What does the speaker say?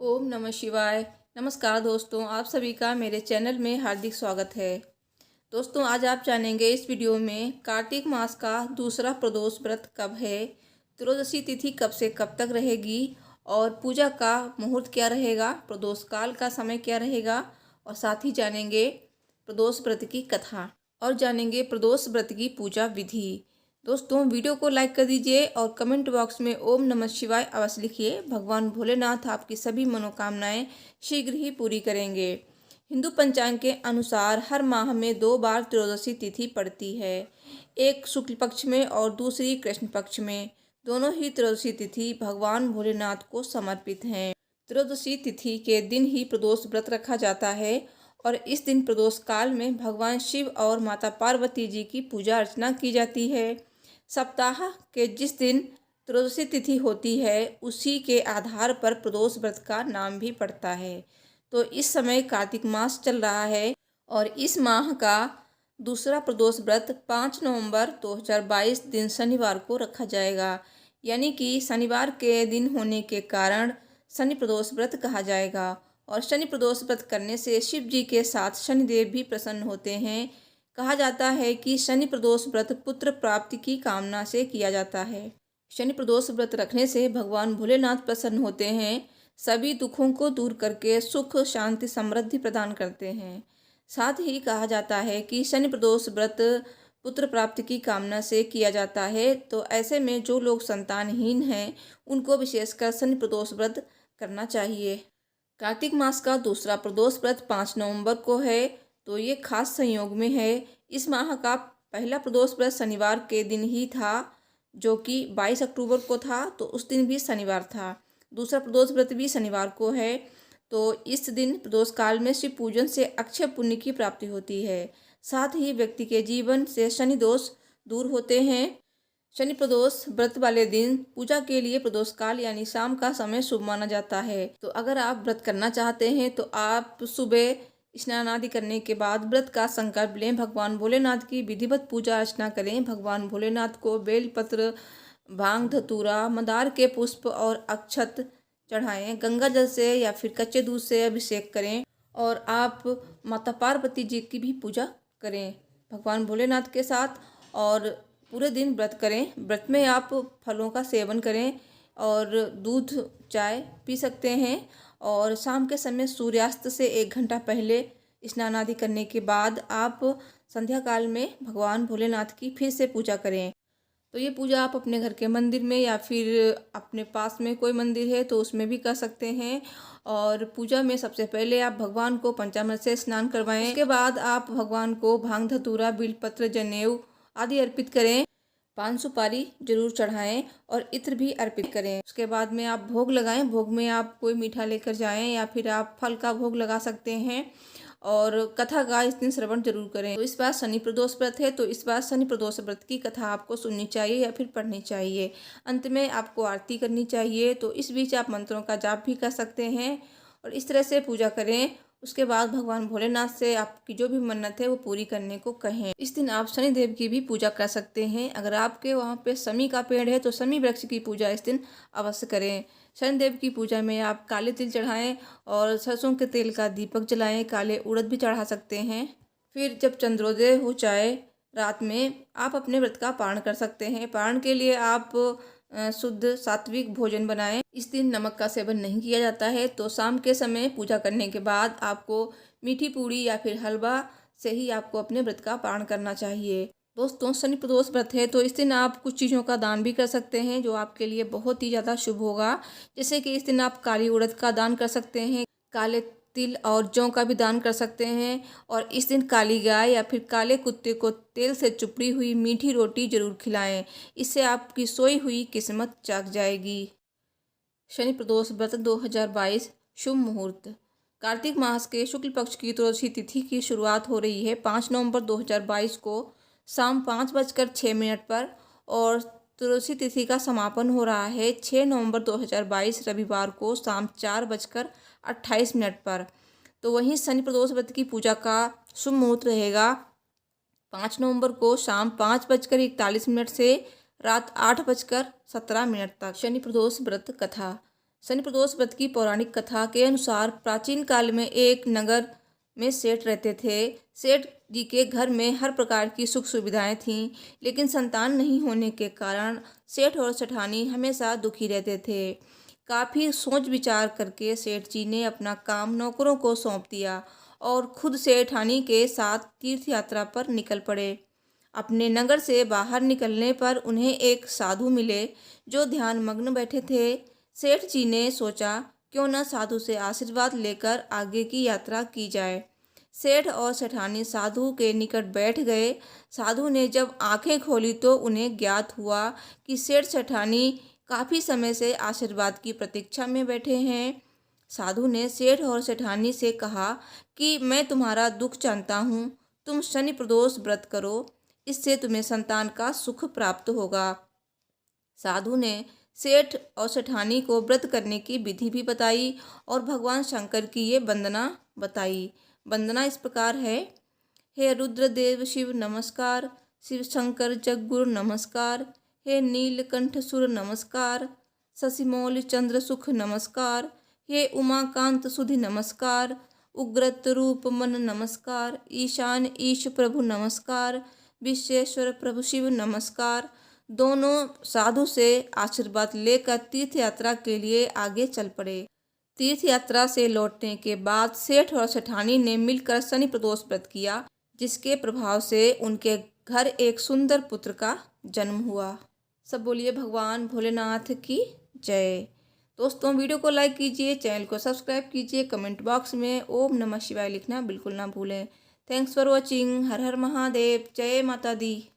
ओम नमः शिवाय। नमस्कार दोस्तों, आप सभी का मेरे चैनल में हार्दिक स्वागत है। दोस्तों, आज आप जानेंगे इस वीडियो में कार्तिक मास का दूसरा प्रदोष व्रत कब है, त्रयोदशी तिथि कब से कब तक रहेगी और पूजा का मुहूर्त क्या रहेगा, प्रदोष काल का समय क्या रहेगा और साथ ही जानेंगे प्रदोष व्रत की कथा और जानेंगे प्रदोष व्रत की पूजा विधि। दोस्तों, वीडियो को लाइक कर दीजिए और कमेंट बॉक्स में ओम नमः शिवाय अवश्य लिखिए। भगवान भोलेनाथ आपकी सभी मनोकामनाएं शीघ्र ही पूरी करेंगे। हिंदू पंचांग के अनुसार हर माह में 2 बार त्रयोदशी तिथि पड़ती है, एक शुक्ल पक्ष में और दूसरी कृष्ण पक्ष में। दोनों ही त्रयोदशी तिथि भगवान भोलेनाथ को समर्पित हैं। त्रयोदशी तिथि के दिन ही प्रदोष व्रत रखा जाता है और इस दिन प्रदोष काल में भगवान शिव और माता पार्वती जी की पूजा अर्चना की जाती है। सप्ताह के जिस दिन त्रयोदशी तिथि होती है उसी के आधार पर प्रदोष व्रत का नाम भी पड़ता है। तो इस समय कार्तिक मास चल रहा है और इस माह का दूसरा प्रदोष व्रत 5 नवंबर 2022 दिन शनिवार को रखा जाएगा, यानी कि शनिवार के दिन होने के कारण शनि प्रदोष व्रत कहा जाएगा। और शनि प्रदोष व्रत करने से शिव जी के साथ शनिदेव भी प्रसन्न होते हैं। कहा जाता है कि शनि प्रदोष व्रत पुत्र प्राप्ति की कामना से किया जाता है। शनि प्रदोष व्रत रखने से भगवान भोलेनाथ प्रसन्न होते हैं, सभी दुखों को दूर करके सुख शांति समृद्धि प्रदान करते हैं। साथ ही कहा जाता है कि शनि प्रदोष व्रत पुत्र प्राप्ति की कामना से किया जाता है, तो ऐसे में जो लोग संतानहीन हैं उनको विशेषकर शनि प्रदोष व्रत करना चाहिए। कार्तिक मास का दूसरा प्रदोष व्रत 5 नवंबर को है, तो ये खास संयोग में है। इस माह का पहला प्रदोष व्रत शनिवार के दिन ही था, जो कि 22 अक्टूबर को था, तो उस दिन भी शनिवार था। दूसरा प्रदोष व्रत भी शनिवार को है, तो इस दिन प्रदोष काल में शिव पूजन से अक्षय पुण्य की प्राप्ति होती है। साथ ही व्यक्ति के जीवन से शनि दोष दूर होते हैं। शनि प्रदोष व्रत वाले दिन पूजा के लिए प्रदोष काल यानी शाम का समय शुभ माना जाता है। तो अगर आप व्रत करना चाहते हैं तो आप सुबह स्नान आदि करने के बाद व्रत का संकल्प लें, भगवान भोलेनाथ की विधिवत पूजा अर्चना करें। भगवान भोलेनाथ को बेलपत्र, भांग, धतूरा, मंदार के पुष्प और अक्षत चढ़ाएं। गंगा जल से या फिर कच्चे दूध से अभिषेक करें और आप माता पार्वती जी की भी पूजा करें भगवान भोलेनाथ के साथ, और पूरे दिन व्रत करें। व्रत में आप फलों का सेवन करें और दूध चाय पी सकते हैं। और शाम के समय सूर्यास्त से 1 घंटा पहले स्नान आदि करने के बाद आप संध्या काल में भगवान भोलेनाथ की फिर से पूजा करें। तो ये पूजा आप अपने घर के मंदिर में या फिर अपने पास में कोई मंदिर है तो उसमें भी कर सकते हैं। और पूजा में सबसे पहले आप भगवान को पंचामृत से स्नान करवाएं। उसके बाद आप भगवान को भांग, धतूरा, बिलपत्र, जनेऊ आदि अर्पित करें। 5 सुपारी जरूर चढ़ाएं और इत्र भी अर्पित करें। उसके बाद में आप भोग लगाएं। भोग में आप कोई मीठा लेकर जाएं या फिर आप फल का भोग लगा सकते हैं। और कथा का इस दिन श्रवण जरूर करें। तो इस बार शनि प्रदोष व्रत है, तो इस बार शनि प्रदोष व्रत की कथा आपको सुननी चाहिए या फिर पढ़नी चाहिए। अंत में आपको आरती करनी चाहिए। तो इस बीच आप मंत्रों का जाप भी कर सकते हैं और इस तरह से पूजा करें। उसके बाद भगवान भोलेनाथ से आपकी जो भी मन्नत है वो पूरी करने को कहें। इस दिन आप शनिदेव की भी पूजा कर सकते हैं। अगर आपके वहाँ पे शमी का पेड़ है तो शमी वृक्ष की पूजा इस दिन अवश्य करें। शनिदेव की पूजा में आप काले तिल चढ़ाएं और सरसों के तेल का दीपक जलाएं। काले उड़द भी चढ़ा सकते हैं। फिर जब चंद्रोदय हो जाए रात में आप अपने व्रत का पारण कर सकते हैं। पारण के लिए आप शुद्ध सात्विक भोजन बनाएं। इस दिन नमक का सेवन नहीं किया जाता है। तो शाम के समय पूजा करने के बाद आपको मीठी पूड़ी या फिर हलवा से ही आपको अपने व्रत का पारण करना चाहिए। दोस्तों, शनि प्रदोष व्रत है तो इस दिन आप कुछ चीज़ों का दान भी कर सकते हैं जो आपके लिए बहुत ही ज़्यादा शुभ होगा। जैसे कि इस दिन आप काली उड़द का दान कर सकते हैं, काले तिल और जौ का भी दान कर सकते हैं। और इस दिन काली गाय या फिर काले कुत्ते को तेल से चुपड़ी हुई मीठी रोटी जरूर खिलाएं। इससे आपकी सोई हुई किस्मत जाग जाएगी। शनि प्रदोष व्रत 2022 शुभ मुहूर्त। कार्तिक मास के शुक्ल पक्ष की त्रयोदशी तिथि की शुरुआत हो रही है 5 नवंबर 2022 को शाम 5:06 पर और त्रयोदशी तिथि का समापन हो रहा है 6 नवंबर 2022 रविवार को शाम 4:28 पर। तो वहीं शनि प्रदोष व्रत की पूजा का शुभ मुहूर्त रहेगा 5 नवंबर को शाम 5:41 से रात 8:17 तक। शनि प्रदोष व्रत कथा। शनि प्रदोष व्रत की पौराणिक कथा के अनुसार प्राचीन काल में एक नगर में सेठ रहते थे। सेठ जी के घर में हर प्रकार की सुख सुविधाएं थीं, लेकिन संतान नहीं होने के कारण सेठ और सेठानी हमेशा दुखी रहते थे। काफ़ी सोच विचार करके सेठ जी ने अपना काम नौकरों को सौंप दिया और खुद सेठानी के साथ तीर्थ यात्रा पर निकल पड़े। अपने नगर से बाहर निकलने पर उन्हें एक साधु मिले जो ध्यान मग्न बैठे थे। सेठ जी ने सोचा क्यों न साधु से आशीर्वाद लेकर आगे की यात्रा की जाए। सेठ और सेठानी साधु के निकट बैठ गए। साधु ने जब आंखें खोली तो उन्हें ज्ञात हुआ कि सेठ सेठानी काफ़ी समय से आशीर्वाद की प्रतीक्षा में बैठे हैं। साधु ने सेठ और सेठानी से कहा कि मैं तुम्हारा दुख जानता हूँ, तुम शनि प्रदोष व्रत करो, इससे तुम्हें संतान का सुख प्राप्त होगा। साधु ने सेठ और सेठानी को व्रत करने की विधि भी बताई और भगवान शंकर की ये वंदना बताई। वंदना इस प्रकार है। हे रुद्रदेव शिव नमस्कार, शिव शंकर जगगुरु नमस्कार, हे नीलकंठ सुर नमस्कार, शशिमौलि चंद्र सुख नमस्कार, हे उमाकांत सुधि नमस्कार, उग्रत रूप मन नमस्कार, ईशान ईश प्रभु नमस्कार, विश्वेश्वर प्रभु शिव नमस्कार। दोनों साधु से आशीर्वाद लेकर तीर्थ यात्रा के लिए आगे चल पड़े। तीर्थ यात्रा से लौटने के बाद सेठ और सेठानी ने मिलकर शनि प्रदोष व्रत किया, जिसके प्रभाव से उनके घर एक सुंदर पुत्र का जन्म हुआ। सब बोलिए भगवान भोलेनाथ की जय। दोस्तों, वीडियो को लाइक कीजिए, चैनल को सब्सक्राइब कीजिए, कमेंट बॉक्स में ओम नमः शिवाय लिखना बिल्कुल ना भूलें। Thanks for watching. हर हर महादेव। जय माता दी।